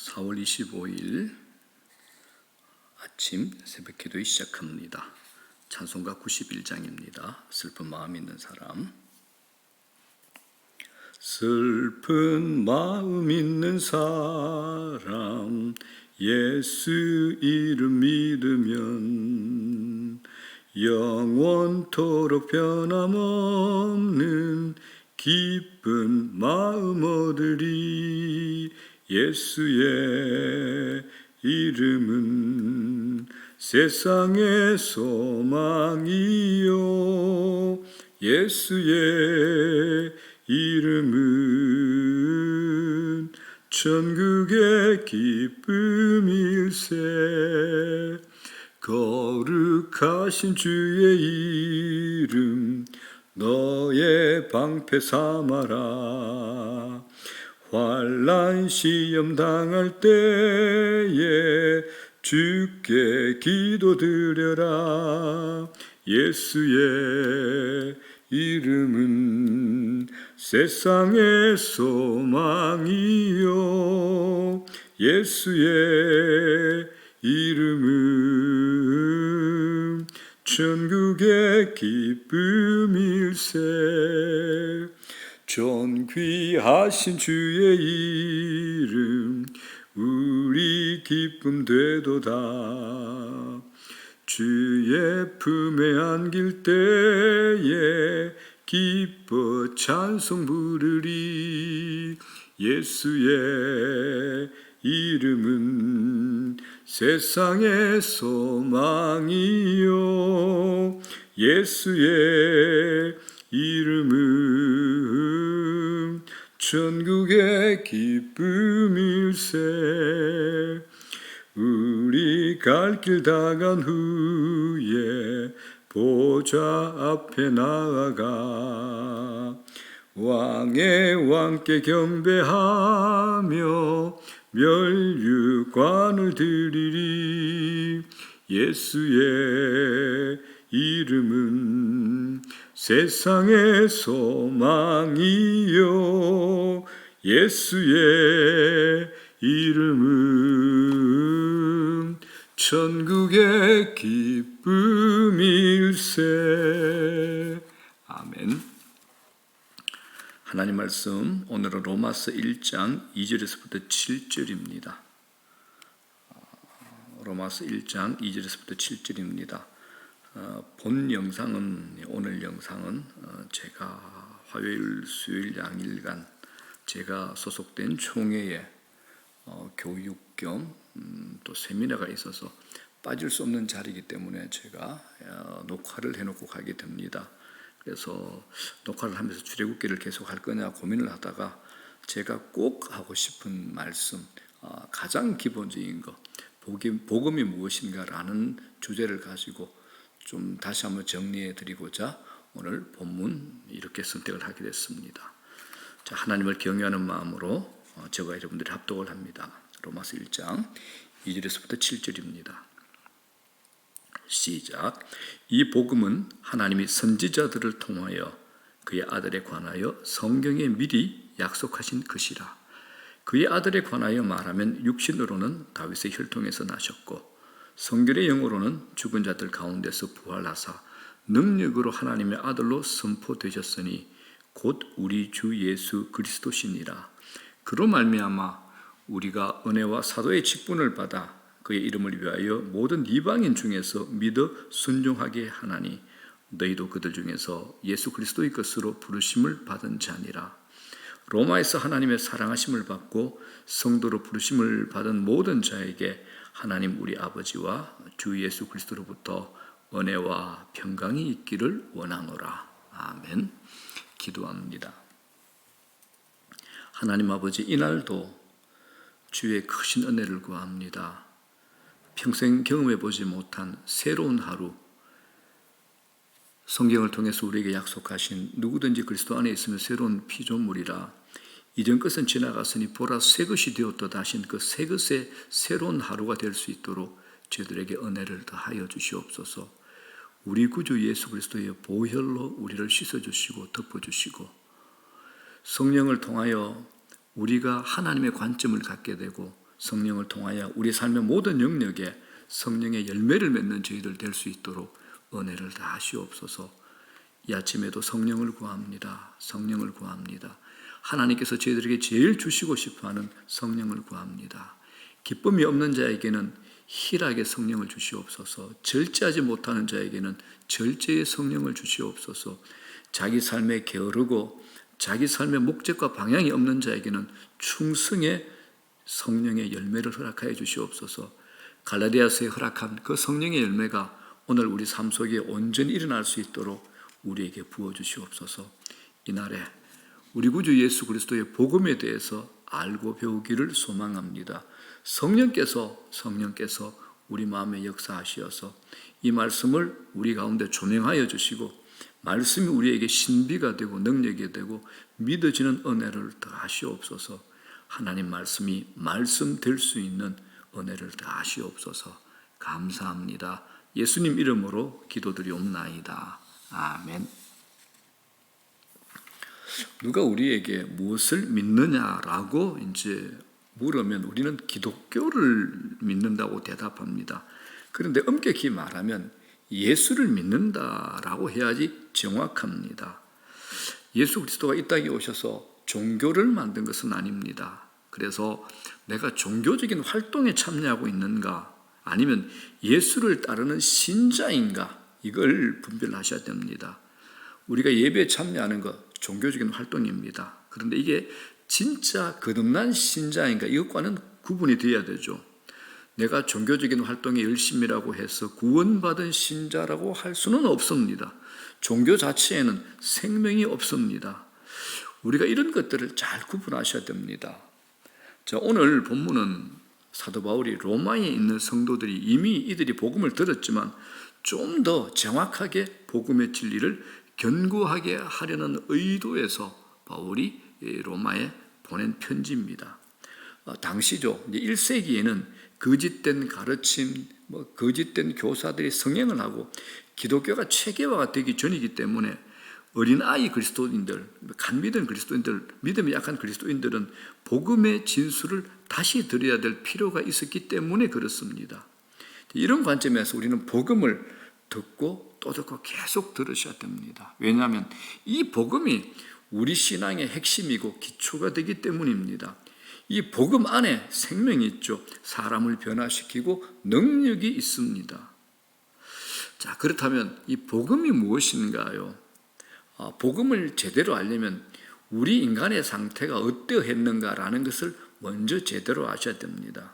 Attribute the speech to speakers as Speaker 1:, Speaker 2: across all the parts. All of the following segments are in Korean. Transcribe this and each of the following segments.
Speaker 1: 4월 25일 아침 새벽 기도에 시작합니다. 찬송가 91장입니다. 슬픈 마음 있는 사람. 슬픈 마음 있는 사람 예수 이름 믿으면 영원토록 변함없는 기쁜 마음 얻으리. 예수의 이름은 세상의 소망이요 예수의 이름은 천국의 기쁨일세. 거룩하신 주의 이름 너의 방패 삼아라. 환난 시험 당할 때에 주께 기도드려라. 예수의 이름은 세상의 소망이요 예수의 이름은 천국의 기쁨일세. 존귀하신 주의 이름 우리 기쁨 되도다. 주의 품에 안길 때에 기뻐 찬송 부르리. 예수의 이름은 세상의 소망이요 예수의 이름은 천국의 기쁨일세. 우리 갈 길 다 간 후에 보좌 앞에 나아가 왕의 왕께 경배하며 멸류관을 드리리. 예수의 이름은 세상의 소망이요 예수의 이름은 천국의 기쁨일세. 아멘. 하나님 말씀 오늘은 로마서 1장 2절에서부터 7절입니다. 로마서 1장 2절에서부터 7절입니다. 본 영상은 오늘 영상은 제가 화요일 수요일 양일간 제가 소속된 총회에 교육 겸 또 세미나가 있어서 빠질 수 없는 자리이기 때문에 제가 녹화를 해놓고 가게 됩니다. 그래서 녹화를 하면서 출애굽기를 계속 할 거냐 고민을 하다가 제가 꼭 하고 싶은 말씀, 가장 기본적인 거 복음이 무엇인가라는 주제를 가지고 좀 다시 한번 정리해 드리고자 오늘 본문 이렇게 선택을 하게 됐습니다. 자, 하나님을 경외하는 마음으로 저와 여러분들이 합독을 합니다. 로마서 1장 2절에서부터 7절입니다. 시작. 이 복음은 하나님이 선지자들을 통하여 그의 아들에 관하여 성경에 미리 약속하신 것이라. 그의 아들에 관하여 말하면 육신으로는 다윗의 혈통에서 나셨고 성결의 영으로는 죽은 자들 가운데서 부활하사 능력으로 하나님의 아들로 선포되셨으니 곧 우리 주 예수 그리스도시니라. 그로 말미암아 우리가 은혜와 사도의 직분을 받아 그의 이름을 위하여 모든 이방인 중에서 믿어 순종하게 하나니 너희도 그들 중에서 예수 그리스도의 것으로 부르심을 받은 자니라. 로마에서 하나님의 사랑하심을 받고 성도로 부르심을 받은 모든 자에게 하나님 우리 아버지와 주 예수 그리스도로부터 은혜와 평강이 있기를 원하노라. 아멘. 기도합니다. 하나님 아버지, 이날도 주의 크신 은혜를 구합니다. 평생 경험해 보지 못한 새로운 하루, 성경을 통해서 우리에게 약속하신 누구든지 그리스도 안에 있으면 새로운 피조물이라. 이전 것은 지나갔으니 보라 새 것이 되었도다 하신 그 새 것의 새로운 하루가 될 수 있도록 저희들에게 은혜를 더하여 주시옵소서. 우리 구주 예수 그리스도의 보혈로 우리를 씻어주시고 덮어주시고 성령을 통하여 우리가 하나님의 관점을 갖게 되고 성령을 통하여 우리 삶의 모든 영역에 성령의 열매를 맺는 저희들 될 수 있도록 은혜를 다하시옵소서. 이 아침에도 성령을 구합니다. 성령을 구합니다. 하나님께서 저희들에게 제일 주시고 싶어하는 성령을 구합니다. 기쁨이 없는 자에게는 희락의 성령을 주시옵소서. 절제하지 못하는 자에게는 절제의 성령을 주시옵소서. 자기 삶에 게으르고 자기 삶의 목적과 방향이 없는 자에게는 충성의 성령의 열매를 허락하여 주시옵소서. 갈라디아서에 허락한 그 성령의 열매가 오늘 우리 삶 속에 온전히 일어날 수 있도록 우리에게 부어주시옵소서. 이날에 우리 구주 예수 그리스도의 복음에 대해서 알고 배우기를 소망합니다. 성령께서 우리 마음에 역사하시어서 이 말씀을 우리 가운데 조명하여 주시고 말씀이 우리에게 신비가 되고 능력이 되고 믿어지는 은혜를 더하시옵소서. 하나님 말씀이 말씀될 수 있는 은혜를 더하시옵소서. 감사합니다. 예수님 이름으로 기도드리옵나이다. 아멘. 누가 우리에게 무엇을 믿느냐라고 이제 물으면 우리는 기독교를 믿는다고 대답합니다. 그런데 엄격히 말하면 예수를 믿는다라고 해야지 정확합니다. 예수 그리스도가 이 땅에 오셔서 종교를 만든 것은 아닙니다. 그래서 내가 종교적인 활동에 참여하고 있는가 아니면 예수를 따르는 신자인가 이걸 분별하셔야 됩니다. 우리가 예배에 참여하는 것 종교적인 활동입니다. 그런데 이게 진짜 거듭난 신자인가 이것과는 구분이 되어야 되죠. 내가 종교적인 활동에 열심이라고 해서 구원받은 신자라고 할 수는 없습니다. 종교 자체에는 생명이 없습니다. 우리가 이런 것들을 잘 구분하셔야 됩니다. 자, 오늘 본문은 사도 바울이 로마에 있는 성도들이 이미 이들이 복음을 들었지만 좀 더 정확하게 복음의 진리를 견고하게 하려는 의도에서 바울이 로마에 보낸 편지입니다. 당시죠. 1세기에는 거짓된 가르침, 거짓된 교사들이 성행을 하고 기독교가 체계화가 되기 전이기 때문에 어린아이 그리스도인들, 간믿은 그리스도인들, 믿음이 약한 그리스도인들은 복음의 진술을 다시 드려야 될 필요가 있었기 때문에 그렇습니다. 이런 관점에서 우리는 복음을 듣고 또 듣고 계속 들으셔야 됩니다. 왜냐하면 이 복음이 우리 신앙의 핵심이고 기초가 되기 때문입니다. 이 복음 안에 생명이 있죠. 사람을 변화시키고 능력이 있습니다. 자, 그렇다면 이 복음이 무엇인가요? 복음을 제대로 알려면 우리 인간의 상태가 어떠했는가라는 것을 먼저 제대로 아셔야 됩니다.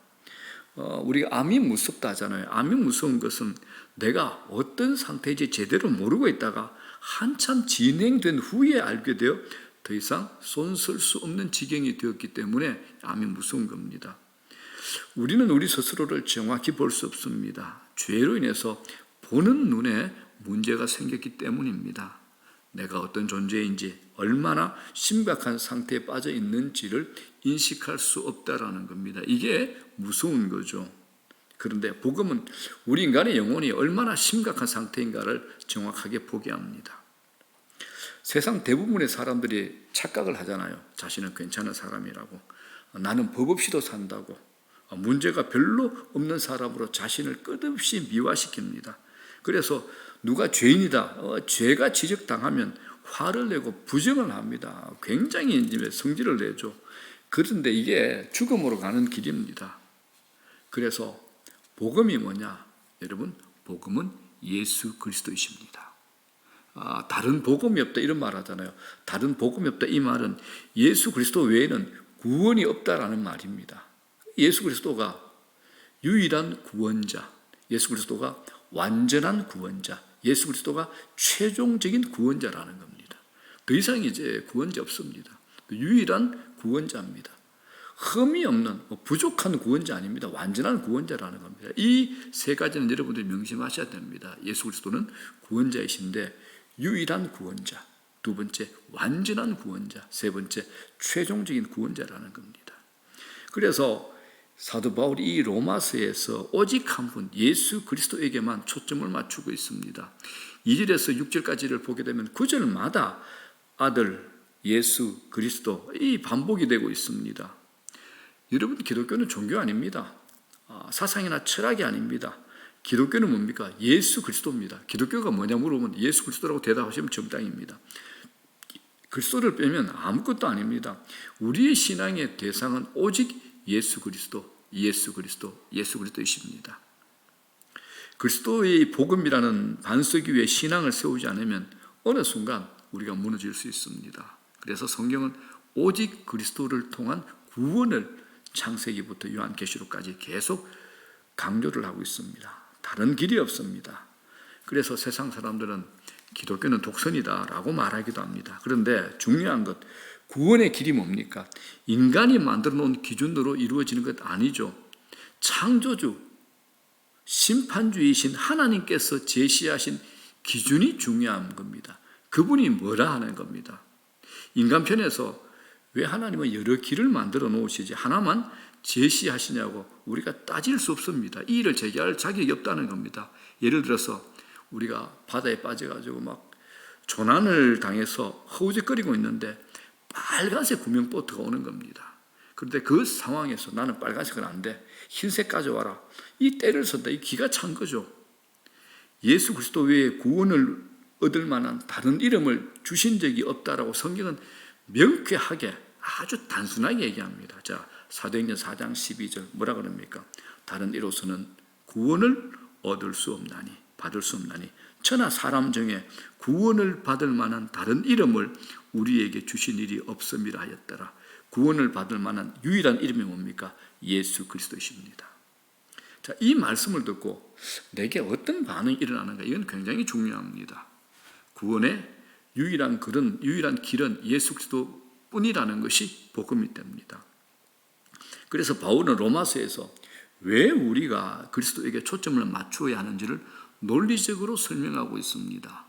Speaker 1: 우리가 암이 무섭다 하잖아요. 암이 무서운 것은 내가 어떤 상태인지 제대로 모르고 있다가 한참 진행된 후에 알게 되어 더 이상 손쓸 수 없는 지경이 되었기 때문에 암이 무서운 겁니다. 우리는 우리 스스로를 정확히 볼 수 없습니다. 죄로 인해서 보는 눈에 문제가 생겼기 때문입니다. 내가 어떤 존재인지 얼마나 심각한 상태에 빠져 있는지를 인식할 수 없다라는 겁니다. 이게 무서운 거죠. 그런데 복음은 우리 인간의 영혼이 얼마나 심각한 상태인가를 정확하게 보게 합니다. 세상 대부분의 사람들이 착각을 하잖아요. 자신은 괜찮은 사람이라고. 나는 법 없이도 산다고. 문제가 별로 없는 사람으로 자신을 끝없이 미화시킵니다. 그래서 누가 죄인이다, 죄가 지적당하면 화를 내고 부정을 합니다. 굉장히 성질을 내죠. 그런데 이게 죽음으로 가는 길입니다. 그래서 복음이 뭐냐? 여러분, 복음은 예수 그리스도이십니다. 다른 복음이 없다 이런 말 하잖아요. 다른 복음이 없다 이 말은 예수 그리스도 외에는 구원이 없다라는 말입니다. 예수 그리스도가 유일한 구원자, 예수 그리스도가 완전한 구원자, 예수 그리스도가 최종적인 구원자라는 겁니다. 더 이상 이제 구원자 없습니다. 유일한 구원자입니다. 흠이 없는 부족한 구원자 아닙니다. 완전한 구원자라는 겁니다. 이 세 가지는 여러분들이 명심하셔야 됩니다. 예수 그리스도는 구원자이신데 유일한 구원자, 두 번째 완전한 구원자, 세 번째 최종적인 구원자라는 겁니다. 그래서 사도 바울이 이 로마서에서 오직 한 분 예수 그리스도에게만 초점을 맞추고 있습니다. 2절에서 6절까지를 보게 되면 9절마다 아들 예수 그리스도 이 반복이 되고 있습니다. 여러분, 기독교는 종교 아닙니다. 사상이나 철학이 아닙니다. 기독교는 뭡니까? 예수 그리스도입니다. 기독교가 뭐냐 물어보면 예수 그리스도라고 대답하시면 정당입니다. 그리스도를 빼면 아무것도 아닙니다. 우리의 신앙의 대상은 오직 예수 그리스도, 예수 그리스도, 예수 그리스도이십니다. 그리스도의 복음이라는 반석 위에 신앙을 세우지 않으면 어느 순간 우리가 무너질 수 있습니다. 그래서 성경은 오직 그리스도를 통한 구원을 창세기부터 요한계시록까지 계속 강조를 하고 있습니다. 다른 길이 없습니다. 그래서 세상 사람들은 기독교는 독선이다라고 말하기도 합니다. 그런데 중요한 것, 구원의 길이 뭡니까? 인간이 만들어 놓은 기준으로 이루어지는 것 아니죠. 창조주, 심판주이신 하나님께서 제시하신 기준이 중요한 겁니다. 그분이 뭐라 하는 겁니다. 인간 편에서 왜 하나님은 여러 길을 만들어 놓으시지 하나만 제시하시냐고 우리가 따질 수 없습니다. 이 일을 제기할 자격이 없다는 겁니다. 예를 들어서 우리가 바다에 빠져가지고 막 조난을 당해서 허우적거리고 있는데 빨간색 구명보트가 오는 겁니다. 그런데 그 상황에서 나는 빨간색은 안 돼, 흰색 가져와라, 이 때를 선다. 이 기가 찬 거죠. 예수 그리스도 외에 구원을 얻을 만한 다른 이름을 주신 적이 없다라고 성경은 명쾌하게 아주 단순하게 얘기합니다. 자, 사도행전 4장 12절 뭐라 그럽니까? 다른 이로서는 구원을 얻을 수 없나니, 받을 수 없나니 천하 사람 중에 구원을 받을 만한 다른 이름을 우리에게 주신 일이 없음이라 하였더라. 구원을 받을 만한 유일한 이름이 뭡니까? 예수 그리스도이십니다. 자, 이 말씀을 듣고 내게 어떤 반응이 일어나는가, 이건 굉장히 중요합니다. 구원의 유일한 길은 예수 그리스도 뿐이라는 것이 복음이 됩니다. 그래서 바울은 로마서에서 왜 우리가 그리스도에게 초점을 맞추어야 하는지를 논리적으로 설명하고 있습니다.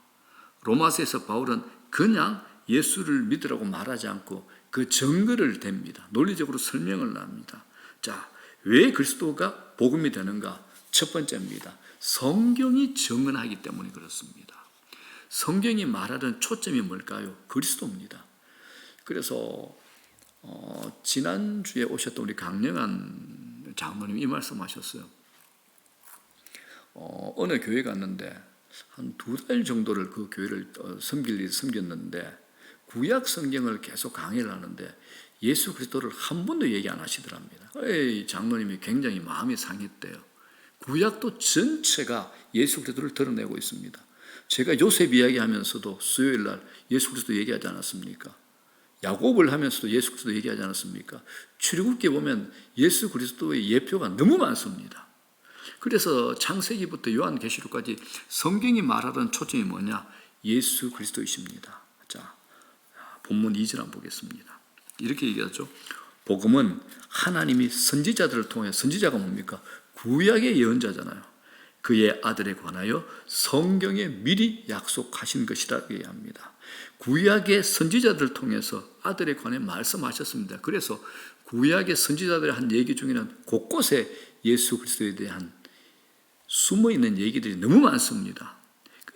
Speaker 1: 로마서에서 바울은 그냥 예수를 믿으라고 말하지 않고 그 증거를 댑니다. 논리적으로 설명을 합니다. 자, 왜 그리스도가 복음이 되는가? 첫 번째입니다. 성경이 증언하기 때문에 그렇습니다. 성경이 말하는 초점이 뭘까요? 그리스도입니다. 그래서 지난주에 오셨던 우리 강영한 장로님이 이 말씀하셨어요. 어느 교회 갔는데 한 2달 정도를 그 교회를 섬겼는데 구약 성경을 계속 강의를 하는데 예수 그리스도를 한 번도 얘기 안 하시더랍니다. 장로님이 굉장히 마음이 상했대요. 구약도 전체가 예수 그리스도를 드러내고 있습니다. 제가 요셉 이야기하면서도 수요일 날 예수 그리스도 얘기하지 않았습니까? 야곱을 하면서도 예수 그리스도 얘기하지 않았습니까? 출애굽기에 보면 예수 그리스도의 예표가 너무 많습니다. 그래서 창세기부터 요한계시록까지 성경이 말하던 초점이 뭐냐? 예수 그리스도이십니다. 자, 본문 2절 한번 보겠습니다. 이렇게 얘기하죠. 복음은 하나님이 선지자들을 통해, 선지자가 뭡니까? 구약의 예언자잖아요. 그의 아들에 관하여 성경에 미리 약속하신 것이라 얘기합니다. 구약의 선지자들을 통해서 아들에 관해 말씀하셨습니다. 그래서 구약의 선지자들의 한 얘기 중에는 곳곳에 예수 그리스도에 대한 숨어있는 얘기들이 너무 많습니다.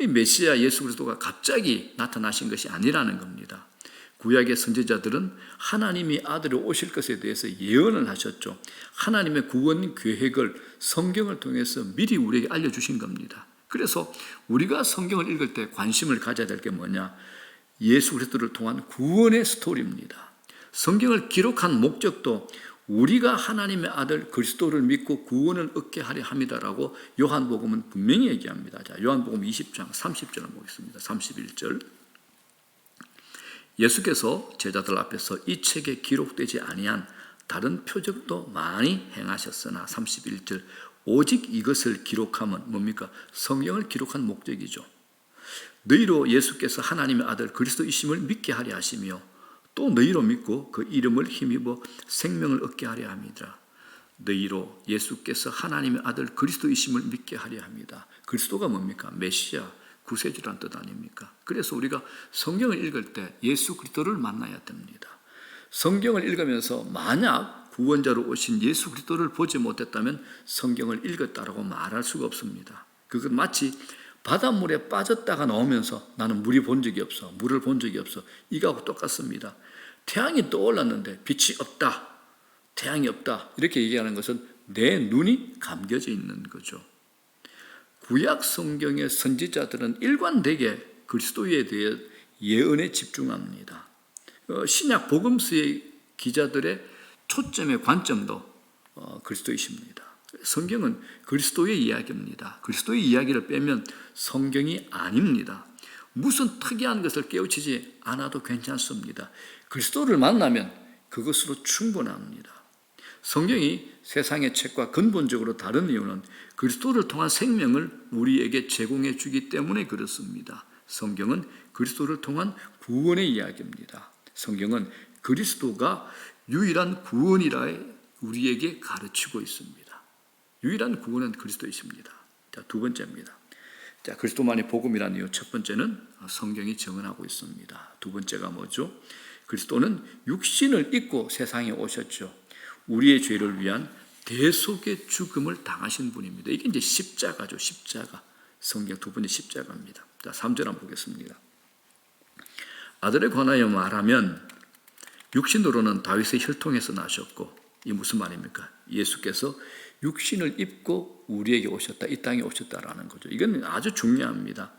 Speaker 1: 메시아 예수 그리스도가 갑자기 나타나신 것이 아니라는 겁니다. 구약의 선지자들은 하나님이 아들이 오실 것에 대해서 예언을 하셨죠. 하나님의 구원 계획을 성경을 통해서 미리 우리에게 알려주신 겁니다. 그래서 우리가 성경을 읽을 때 관심을 가져야 될 게 뭐냐? 예수 그리스도를 통한 구원의 스토리입니다. 성경을 기록한 목적도 우리가 하나님의 아들 그리스도를 믿고 구원을 얻게 하려 함이다라고 요한복음은 분명히 얘기합니다. 자, 요한복음 20장 30절을 보겠습니다. 31절. 예수께서 제자들 앞에서 이 책에 기록되지 아니한 다른 표적도 많이 행하셨으나 31절 오직 이것을 기록하면 뭡니까? 성경을 기록한 목적이죠. 너희로 예수께서 하나님의 아들 그리스도이심을 믿게 하려 하시며 또 너희로 믿고 그 이름을 힘입어 생명을 얻게 하려 합니다. 너희로 예수께서 하나님의 아들 그리스도이심을 믿게 하려 합니다. 그리스도가 뭡니까? 메시아, 구세주란 뜻 아닙니까? 그래서 우리가 성경을 읽을 때 예수 그리스도를 만나야 됩니다. 성경을 읽으면서 만약 구원자로 오신 예수 그리스도를 보지 못했다면 성경을 읽었다라고 말할 수가 없습니다. 그건 마치 바닷물에 빠졌다가 나오면서 나는 물을 본 적이 없어. 이거하고 똑같습니다. 태양이 떠올랐는데 빛이 없다. 태양이 없다 이렇게 얘기하는 것은 내 눈이 감겨져 있는 거죠. 구약 성경의 선지자들은 일관되게 그리스도에 대해 예언에 집중합니다. 신약 복음서의 기자들의 초점의 관점도 그리스도이십니다. 성경은 그리스도의 이야기입니다. 그리스도의 이야기를 빼면 성경이 아닙니다. 무슨 특이한 것을 깨우치지 않아도 괜찮습니다. 그리스도를 만나면 그것으로 충분합니다. 성경이 세상의 책과 근본적으로 다른 이유는 그리스도를 통한 생명을 우리에게 제공해 주기 때문에 그렇습니다. 성경은 그리스도를 통한 구원의 이야기입니다. 성경은 그리스도가 유일한 구원이라 우리에게 가르치고 있습니다. 유일한 구원은 그리스도이십니다. 자, 두 번째입니다. 자, 그리스도만이 복음이라는 이유 첫 번째는 성경이 증언하고 있습니다. 두 번째가 뭐죠? 그리스도는 육신을 입고 세상에 오셨죠. 우리의 죄를 위한 대속의 죽음을 당하신 분입니다. 이게 이제 십자가죠. 십자가. 성경 두 번째 십자가입니다. 자, 3절 한번 보겠습니다. 아들에 관하여 말하면 육신으로는 다윗의 혈통에서 나셨고, 이 무슨 말입니까? 예수께서 육신을 입고 우리에게 오셨다, 이 땅에 오셨다라는 거죠. 이건 아주 중요합니다.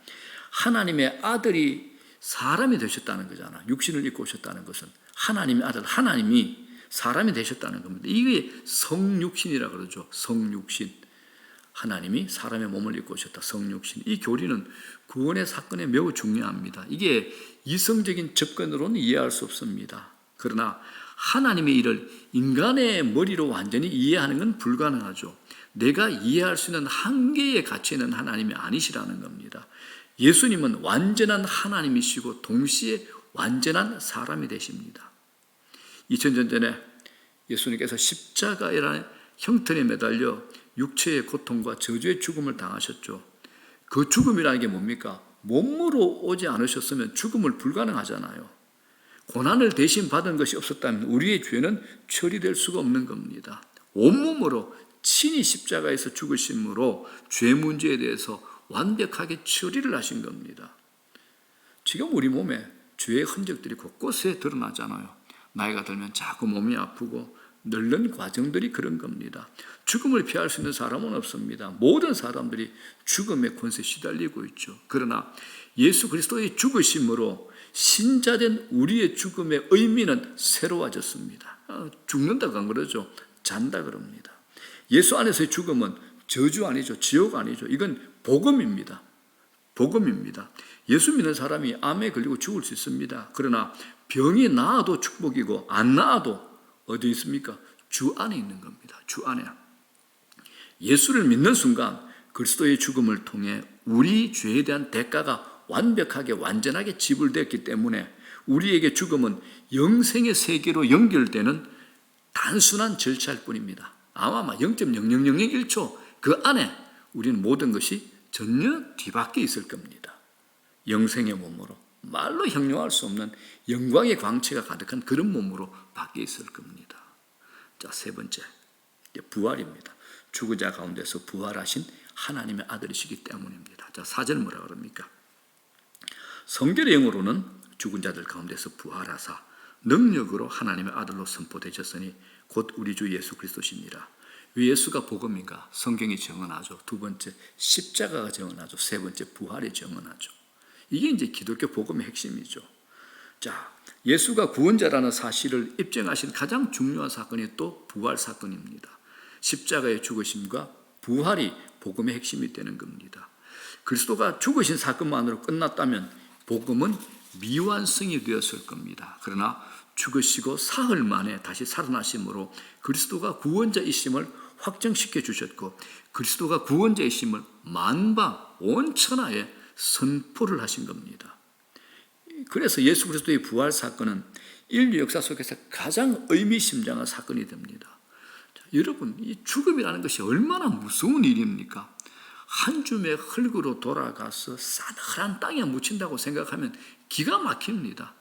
Speaker 1: 하나님의 아들이 사람이 되셨다는 거잖아. 육신을 입고 오셨다는 것은 하나님의 아들, 하나님이 사람이 되셨다는 겁니다. 이게 성육신이라고 그러죠. 성육신. 하나님이 사람의 몸을 입고 오셨다. 성육신. 이 교리는 구원의 사건에 매우 중요합니다. 이게 이성적인 접근으로는 이해할 수 없습니다. 그러나 하나님의 일을 인간의 머리로 완전히 이해하는 건 불가능하죠. 내가 이해할 수 있는 한계에 갇혀 있는 하나님이 아니시라는 겁니다. 예수님은 완전한 하나님이시고 동시에 완전한 사람이 되십니다. 2000년 전에 예수님께서 십자가라는 형틀에 매달려 육체의 고통과 저주의 죽음을 당하셨죠. 그 죽음이라는 게 뭡니까? 몸으로 오지 않으셨으면 죽음을 불가능하잖아요. 고난을 대신 받은 것이 없었다면 우리의 죄는 처리될 수가 없는 겁니다. 온몸으로 친히 십자가에서 죽으심으로 죄 문제에 대해서 완벽하게 처리를 하신 겁니다. 지금 우리 몸에 죄의 흔적들이 곳곳에 드러나잖아요. 나이가 들면 자꾸 몸이 아프고 늙는 과정들이 그런 겁니다. 죽음을 피할 수 있는 사람은 없습니다. 모든 사람들이 죽음의 권세에 시달리고 있죠. 그러나 예수 그리스도의 죽으심으로 신자된 우리의 죽음의 의미는 새로워졌습니다. 죽는다고 안 그러죠. 잔다 그럽니다. 예수 안에서의 죽음은 저주 아니죠. 지옥 아니죠. 이건 복음입니다. 복음입니다. 예수 믿는 사람이 암에 걸리고 죽을 수 있습니다. 그러나 병이 나아도 축복이고 안 나아도 어디 있습니까? 주 안에 있는 겁니다. 주 안에. 예수를 믿는 순간 그리스도의 죽음을 통해 우리 죄에 대한 대가가 완벽하게 완전하게 지불되었기 때문에 우리에게 죽음은 영생의 세계로 연결되는 단순한 절차일 뿐입니다. 아마 0.00001초 그 안에 우리는 모든 것이 전혀 뒤바뀌어 있을 겁니다. 영생의 몸으로 말로 형용할 수 없는 영광의 광채가 가득한 그런 몸으로 바뀌어 있을 겁니다. 자, 세 번째 부활입니다. 죽은 자 가운데서 부활하신 하나님의 아들이시기 때문입니다. 자, 4절 뭐라 그럽니까? 성결의 영으로는 죽은 자들 가운데서 부활하사 능력으로 하나님의 아들로 선포되셨으니 곧 우리 주 예수 그리스도시니라. 왜 예수가 복음인가? 성경이 증언하죠. 두 번째 십자가가 증언하죠. 세 번째 부활이 증언하죠. 이게 이제 기독교 복음의 핵심이죠. 자, 예수가 구원자라는 사실을 입증하신 가장 중요한 사건이 또 부활 사건입니다. 십자가의 죽으심과 부활이 복음의 핵심이 되는 겁니다. 그리스도가 죽으신 사건만으로 끝났다면 복음은 미완성이 되었을 겁니다. 그러나 죽으시고 사흘 만에 다시 살아나심으로 그리스도가 구원자이심을 확정시켜 주셨고 그리스도가 구원자이심을 만방 온 천하에 선포를 하신 겁니다. 그래서 예수 그리스도의 부활 사건은 인류 역사 속에서 가장 의미심장한 사건이 됩니다. 자, 여러분, 이 죽음이라는 것이 얼마나 무서운 일입니까? 한 줌의 흙으로 돌아가서 싸늘한 땅에 묻힌다고 생각하면 기가 막힙니다.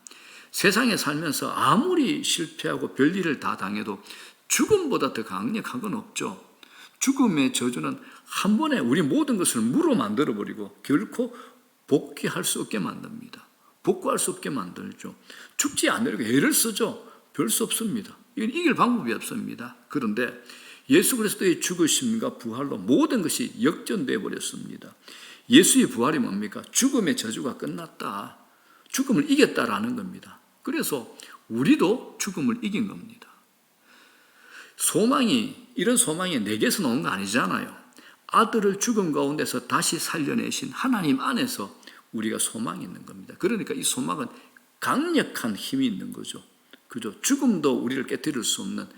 Speaker 1: 세상에 살면서 아무리 실패하고 별일을 다 당해도 죽음보다 더 강력한 건 없죠. 죽음의 저주는 한 번에 우리 모든 것을 무로 만들어버리고 결코 복귀할 수 없게 만듭니다. 복구할 수 없게 만들죠. 죽지 않으려고 애를 쓰죠. 별 수 없습니다. 이건 이길 방법이 없습니다. 그런데 예수 그리스도의 죽으심과 부활로 모든 것이 역전되어 버렸습니다. 예수의 부활이 뭡니까? 죽음의 저주가 끝났다. 죽음을 이겼다라는 겁니다. 그래서 우리도 죽음을 이긴 겁니다. 이런 소망이 내게서 나온 거 아니잖아요. 아들을 죽음 가운데서 다시 살려내신 하나님 안에서 우리가 소망이 있는 겁니다. 그러니까 이 소망은 강력한 힘이 있는 거죠. 그죠? 죽음도 우리를 깨뜨릴 수 없는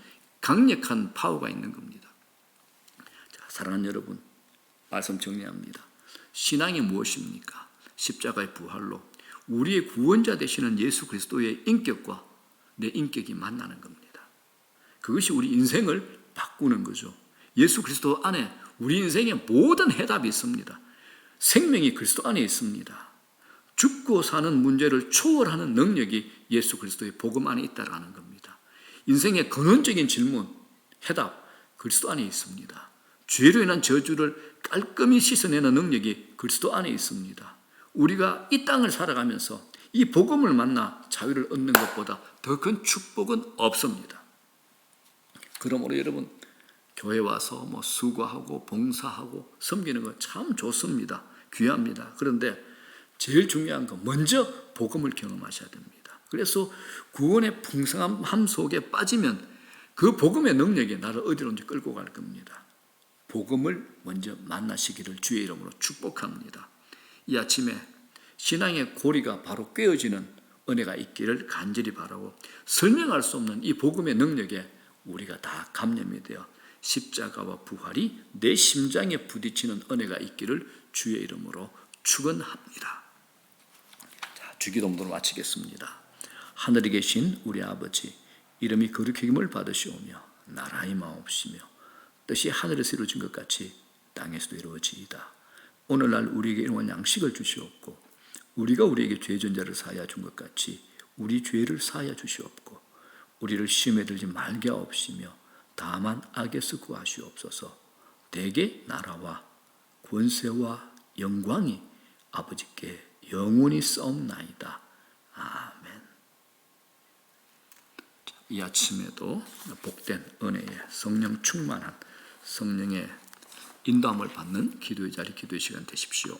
Speaker 1: 강력한 파워가 있는 겁니다. 자, 사랑하는 여러분, 말씀 정리합니다. 신앙이 무엇입니까? 십자가의 부활로 우리의 구원자 되시는 예수 그리스도의 인격과 내 인격이 만나는 겁니다. 그것이 우리 인생을 바꾸는 거죠. 예수 그리스도 안에 우리 인생의 모든 해답이 있습니다. 생명이 그리스도 안에 있습니다. 죽고 사는 문제를 초월하는 능력이 예수 그리스도의 복음 안에 있다라는 겁니다. 인생의 근원적인 질문, 해답, 그리스도 안에 있습니다. 죄로 인한 저주를 깔끔히 씻어내는 능력이 그리스도 안에 있습니다. 우리가 이 땅을 살아가면서 이 복음을 만나 자유를 얻는 것보다 더 큰 축복은 없습니다. 그러므로 여러분, 교회 와서 수고하고 봉사하고 섬기는 거 참 좋습니다. 귀합니다. 그런데 제일 중요한 건 먼저 복음을 경험하셔야 됩니다. 그래서 구원의 풍성함 속에 빠지면 그 복음의 능력이 나를 어디론지 끌고 갈 겁니다. 복음을 먼저 만나시기를 주의 이름으로 축복합니다. 이 아침에 신앙의 고리가 바로 꿰어지는 은혜가 있기를 간절히 바라고, 설명할 수 없는 이 복음의 능력에 우리가 다 감염이 되어 십자가와 부활이 내 심장에 부딪히는 은혜가 있기를 주의 이름으로 축원합니다. 자, 주기도문으로 마치겠습니다. 하늘에 계신 우리 아버지, 이름이 거룩히 여김을 받으시오며 나라의 마옵시며 뜻이 하늘에서 이루어진 것 같이 땅에서도 이루어지이다. 오늘날 우리에게 일용할 양식을 주시옵고, 우리가 우리에게 죄 진 자를 사하여 준 것 같이 우리 죄를 사하여 주시옵고, 우리를 시험에 들지 말게 하옵시며 다만 악에서 구하시옵소서. 대개 나라와 권세와 영광이 아버지께 영원히 싸움나이다. 아멘. 이 아침에도 복된 은혜에 성령 충만한, 성령의 인도함을 받는 기도의 자리, 기도의 시간 되십시오.